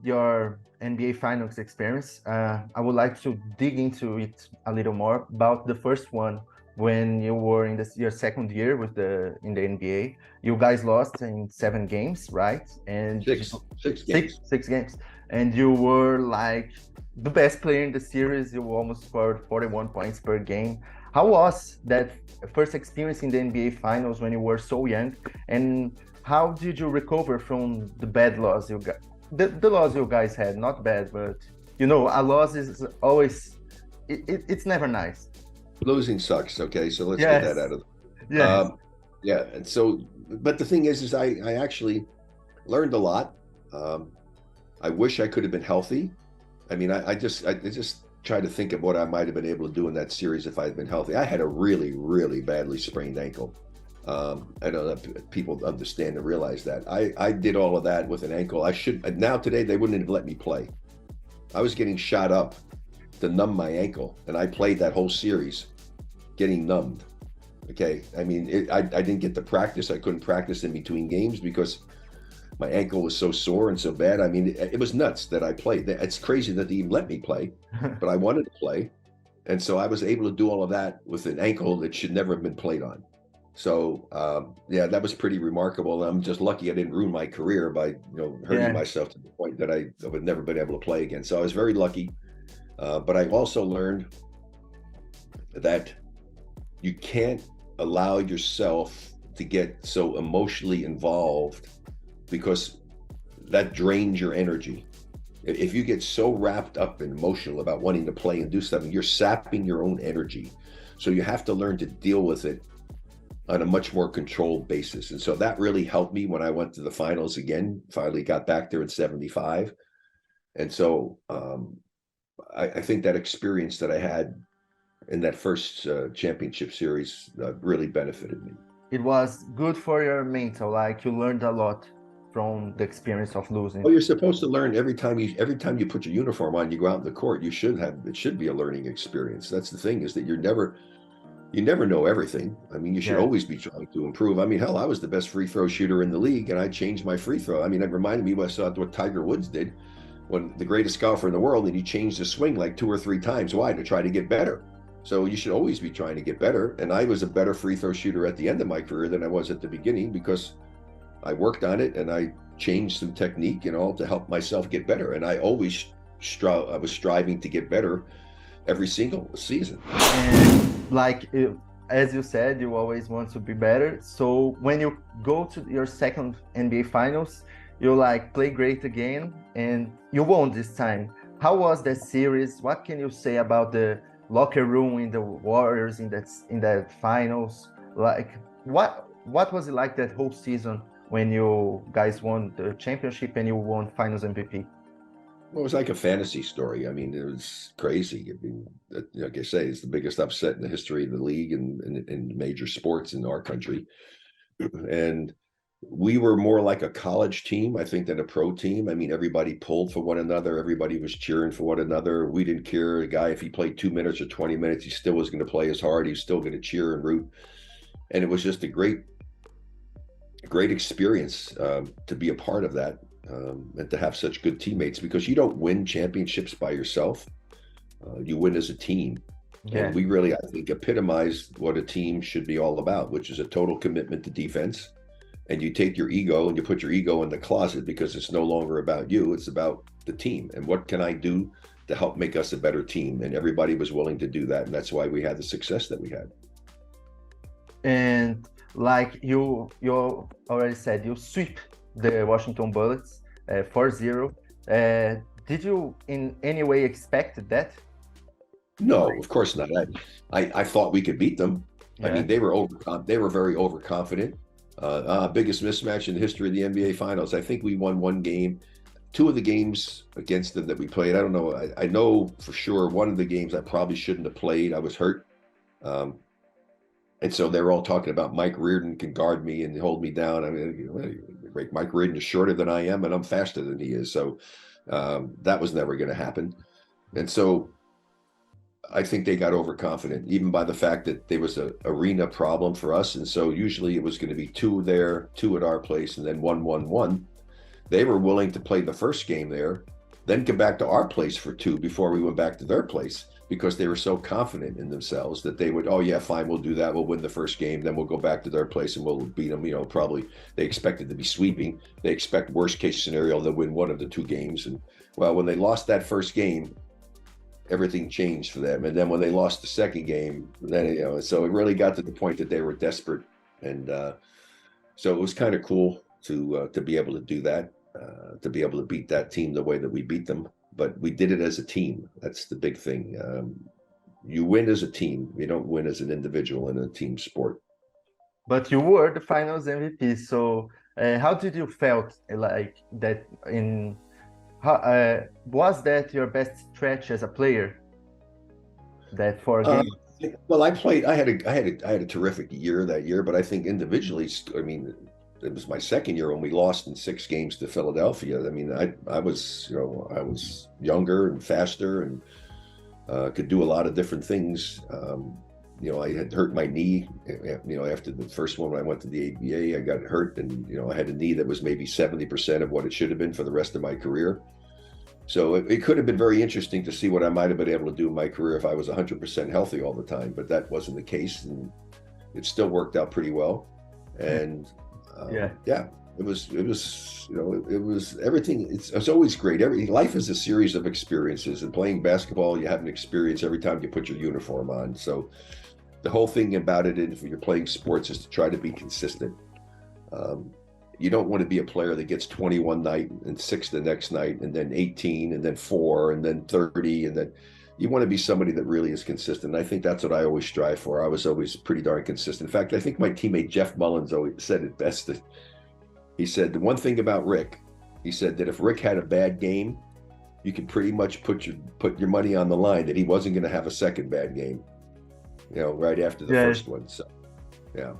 your NBA Finals experience, I would like to dig into it a little more about the first one when you were in your second year in the NBA. You guys lost in 7 games, right? And Six games. six games, and you were like the best player in the series. You almost scored 41 points per game. How was that first experience in the NBA Finals when you were so young, and how did you recover from the bad loss you got? The loss you guys had, not bad, but a loss is always it's never nice. Losing sucks. Okay, so let's Yes. get that out of. Yes. Yeah, and so, but the thing is I actually learned a lot. I wish I could have been healthy. I mean, I just try to think of what I might have been able to do in that series if I had been healthy. I had a really, really badly sprained ankle. I don't know if people understand and realize that. I did all of that with an ankle. Now today they wouldn't have let me play. I was getting shot up to numb my ankle, and I played that whole series getting numbed. Okay, I mean, I didn't get to practice. I couldn't practice in between games because my ankle was so sore and so bad. I mean, it was nuts that I played. It's crazy that they even let me play, but I wanted to play. And so I was able to do all of that with an ankle that should never have been played on. So, yeah, that was pretty remarkable. I'm just lucky I didn't ruin my career by, hurting myself to the point that I would never been able to play again. So I was very lucky. But I also learned that you can't allow yourself to get so emotionally involved, because that drains your energy. If you get so wrapped up and emotional about wanting to play and do something, you're sapping your own energy. So you have to learn to deal with it on a much more controlled basis. And so that really helped me when I went to the finals again, finally got back there in 75. And so I think that experience that I had in that first championship series really benefited me. It was good for your mental, like you learned a lot from the experience of losing. Well, you're supposed to learn every time you put your uniform on, you go out in the court. It should be a learning experience. That's the thing, is that you never know everything. I mean, you should always be trying to improve. I mean, hell, I was the best free throw shooter in the league, and I changed my free throw. I mean, it reminded me what Tiger Woods did, when the greatest golfer in the world, and he changed his swing like 2 or 3 times. Why? To try to get better. So you should always be trying to get better. And I was a better free throw shooter at the end of my career than I was at the beginning, because I worked on it and I changed some technique and all to help myself get better. And I always I was striving to get better every single season. And as you said, you always want to be better. So when you go to your second NBA Finals, you play great again, and you won this time. How was that series? What can you say about the locker room in the Warriors in that finals? What was it like that whole season when you guys won the championship and you won Finals MVP? Well, it was like a fantasy story. I mean, it was crazy. I mean, like I say, it's the biggest upset in the history of the league and in major sports in our country. And we were more like a college team, I think, than a pro team. I mean, everybody pulled for one another. Everybody was cheering for one another. We didn't care. A guy, if he played 2 minutes or 20 minutes, he still was going to play as hard. He was still going to cheer and root. And it was just a great experience to be a part of that, and to have such good teammates, because you don't win championships by yourself. You win as a team. Yeah. And we really, I think, epitomized what a team should be all about, which is a total commitment to defense. And you take your ego and you put your ego in the closet, because it's no longer about you. It's about the team. And what can I do to help make us a better team? And everybody was willing to do that. And that's why we had the success that we had. And you already said, you sweep the Washington Bullets 4-0. Did you in any way expect that? No, of course not. I thought we could beat them. Yeah. I mean, they were very overconfident. Biggest mismatch in the history of the NBA Finals. I think we won 1 game. 2 of the games against them that we played, I don't know. I know for sure one of the games I probably shouldn't have played. I was hurt. And so they were all talking about Mike Reardon can guard me and hold me down. I mean, Mike Reardon is shorter than I am, and I'm faster than he is. So that was never going to happen. And so I think they got overconfident, even by the fact that there was an arena problem for us. And so usually it was going to be 2 there, 2 at our place, and then 1-1-1. they were willing to play the first game there, then come back to our place for 2 before we went back to their place, because they were so confident in themselves that they would, oh yeah, fine, we'll do that. We'll win the first game. Then we'll go back to their place and we'll beat them. You know, probably they expected to be sweeping. They expect worst case scenario, they'll win 1 of the 2 games. And well, when they lost that first game, everything changed for them. And then when they lost the second game, then, you know, so it really got to the point that they were desperate. And so it was kind of cool to be able to do that, to be able to beat that team the way that we beat them. But we did it as a team. That's the big thing. You win as a team. You don't win as an individual in a team sport. But you were the finals MVP. So how did you felt like that in? Was that your best stretch as a player? That 4 games? Well, I had a terrific year that year, but I think individually, I mean, it was my second year when we lost in 6 games to Philadelphia. I mean, I was, you know, I was younger and faster and could do a lot of different things. You know, I had hurt my knee, you know, after the first one when I went to the ABA, I got hurt, and, you know, I had a knee that was maybe 70% of what it should have been for the rest of my career. So it could have been very interesting to see what I might have been able to do in my career if I was 100% healthy all the time, but that wasn't the case, and it still worked out pretty well. And yeah, it was, you know, it was everything. It's always great. Life is a series of experiences, and playing basketball, you have an experience every time you put your uniform on. So the whole thing about it, if you're playing sports, is to try to be consistent. You don't want to be a player that gets 21 night and 6 the next night, and then 18, and then 4, and then 30, and then you want to be somebody that really is consistent. And I think that's what I always strive for. I was always pretty darn consistent. In fact, I think my teammate Jeff Mullins always said it best. He said the one thing about Rick, he said that if Rick had a bad game, you could pretty much put your money on the line that he wasn't going to have a second bad game, you know, right after the first one. So, yeah.